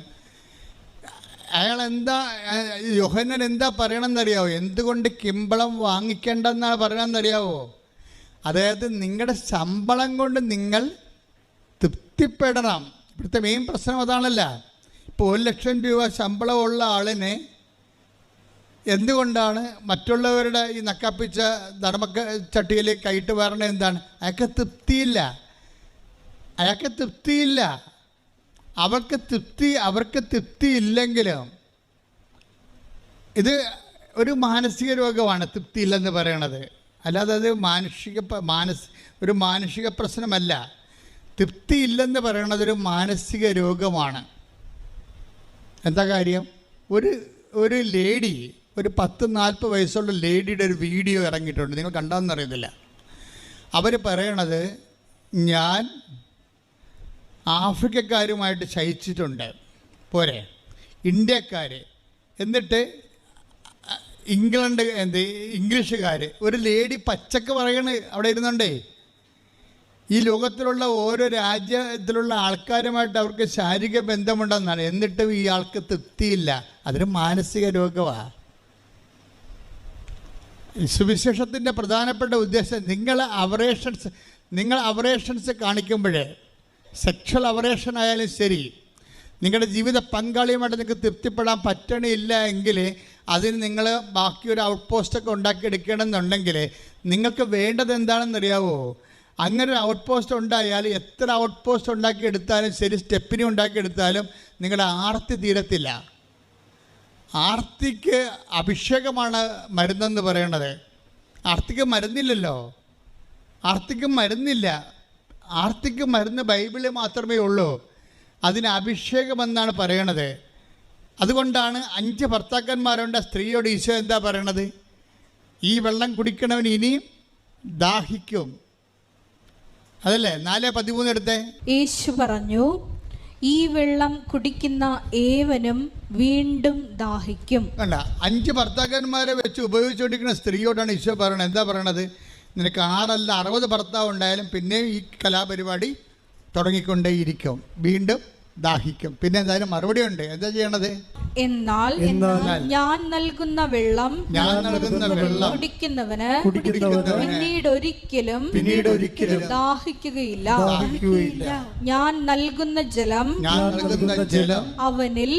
അയാൾ എന്താ യോഹന്നാൻ എന്താ പറയണമെന്നറിയാവോ? എന്തുകൊണ്ട് കിമ്പളം വാങ്ങിക്കേണ്ടെന്നാണ് പറയണമെന്നറിയാവോ? അതായത് നിങ്ങളുടെ ശമ്പളം കൊണ്ട് നിങ്ങൾ തൃപ്തിപ്പെടണം. ഇവിടുത്തെ മെയിൻ പ്രശ്നം അതാണല്ല. ഇപ്പോൾ 1,00,000 രൂപ ശമ്പളമുള്ള ആളിനെ എന്തുകൊണ്ടാണ് മറ്റുള്ളവരുടെ ഈ നക്കാപ്പിച്ച ചട്ടിയിൽ കൈയിട്ട് വരണ? എന്താണ്? അയാൾക്ക് തൃപ്തിയില്ല. അവർക്ക് തൃപ്തി ഇല്ലെങ്കിലും ഇത് ഒരു മാനസിക രോഗമാണ് തൃപ്തി ഇല്ലെന്ന് പറയണത്. അല്ലാതെ അത് ഒരു മാനസിക പ്രശ്നമല്ല. തൃപ്തി ഇല്ലെന്ന് പറയണത് ഒരു മാനസിക രോഗമാണ്. എന്താ കാര്യം? ഒരു ലേഡി, ഒരു 10-40 വയസ്സുള്ള ലേഡിയുടെ ഒരു വീഡിയോ ഇറങ്ങിയിട്ടുണ്ട്, നിങ്ങൾ കണ്ടാന്നറിയത്തില്ല. അവർ പറയണത്, ഞാൻ ആഫ്രിക്കക്കാരുമായിട്ട് ശയിച്ചിട്ടുണ്ട്, പോരെ ഇന്ത്യക്കാർ, എന്നിട്ട് ഇംഗ്ലീഷുകാർ. ഒരു ലേഡി പച്ചക്ക് പറയണ അവിടെ ഇരുന്നുണ്ടേ, ഈ ലോകത്തിലുള്ള ഓരോ രാജ്യത്തിലുള്ള ആൾക്കാരുമായിട്ട് അവർക്ക് ശാരീരിക ബന്ധമുണ്ടെന്നാണ്, എന്നിട്ടും ഈ ആൾക്ക് തൃപ്തിയില്ല. അതൊരു മാനസിക രോഗമാണ്. സുവിശേഷത്തിൻ്റെ പ്രധാനപ്പെട്ട ഉദ്ദേശം, നിങ്ങൾ അവറേഷൻസ് കാണിക്കുമ്പോഴേ, സെക്ഷൽ അവറേഷൻ ആയാലും ശരി, നിങ്ങളുടെ ജീവിത പങ്കാളിയുമായിട്ട് നിങ്ങൾക്ക് തൃപ്തിപ്പെടാൻ പറ്റണില്ല എങ്കിൽ അതിന് നിങ്ങൾ ബാക്കി ഒരു ഔട്ട് പോസ്റ്റൊക്കെ ഉണ്ടാക്കിയെടുക്കണമെന്നുണ്ടെങ്കിൽ നിങ്ങൾക്ക് വേണ്ടത് എന്താണെന്നറിയാവോ? അങ്ങനെ ഒരു ഔട്ട് പോസ്റ്റ് ഉണ്ടായാൽ എത്ര ഔട്ട് പോസ്റ്റ് ഉണ്ടാക്കിയെടുത്താലും ശരി, സ്റ്റെപ്പിനെ ഉണ്ടാക്കിയെടുത്താലും നിങ്ങളുടെ ആർത്തി തീരത്തില്ല. ആർത്തിക്ക് അഭിഷേകമാണ് മരുന്നെന്ന് പറയണത്. ആർത്തിക്ക് മരുന്നില്ലല്ലോ, ആർത്തിക്ക് മരുന്നില്ല. ആർത്തിക്ക് മരുന്ന് ബൈബിളിൽ മാത്രമേ ഉള്ളൂ. അതിന് അഭിഷേകമെന്നാണ് പറയണത്. അതുകൊണ്ടാണ് 5 ഭർത്താക്കന്മാരുണ്ട്. സ്ത്രീയോട് ഈശോ എന്താ പറയണത്? ഈ വെള്ളം കുടിക്കണവൻ ഇനിയും ദാഹിക്കും. അതല്ലേ 4:13 എടുത്തേ. യേശു പറഞ്ഞു, ഈ വെള്ളം കുടിക്കുന്ന ഏവനും വീണ്ടും ദാഹിക്കും. കണ്ട, 5 ഭർത്താക്കന്മാരെ വെച്ച് ഉപയോഗിച്ചുകൊണ്ടിരിക്കുന്ന സ്ത്രീയോടാണ് ഈശോ പറയണത്. എന്താ പറയണത്? നിനക്ക് 6 അല്ല 60 ഭർത്താവ് ഉണ്ടായാലും പിന്നെ ഈ കലാപരിപാടി തുടങ്ങിക്കൊണ്ടേയിരിക്കും, വീണ്ടും ദാഹിക്കും. പിന്നെ എന്തായാലും മറുപടി ഉണ്ട്. എന്താ ചെയ്യണത്? എന്നാൽ ഞാൻ നൽകുന്ന വെള്ളം കുടിക്കുന്നവന് പിന്നീട് ഒരിക്കലും ദാഹിക്കുകയില്ല. ഞാൻ നൽകുന്ന ജലം അവനിൽ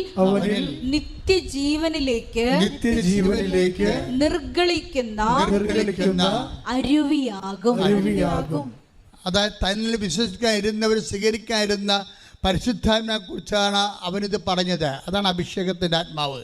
നിത്യജീവനിലേക്ക് നിർഗളിക്കുന്ന അരുവിയാകും. അതായത് തന്നിൽ വിശ്വസിക്കാതിരുന്നവർ സ്വീകരിക്കാതിരുന്ന പരിശുദ്ധാത്മാവിനെ കുറിച്ചാണ് അവനിത് പറഞ്ഞത്. അതാണ് അഭിഷേകത്തിൻ്റെ ആത്മാവ്.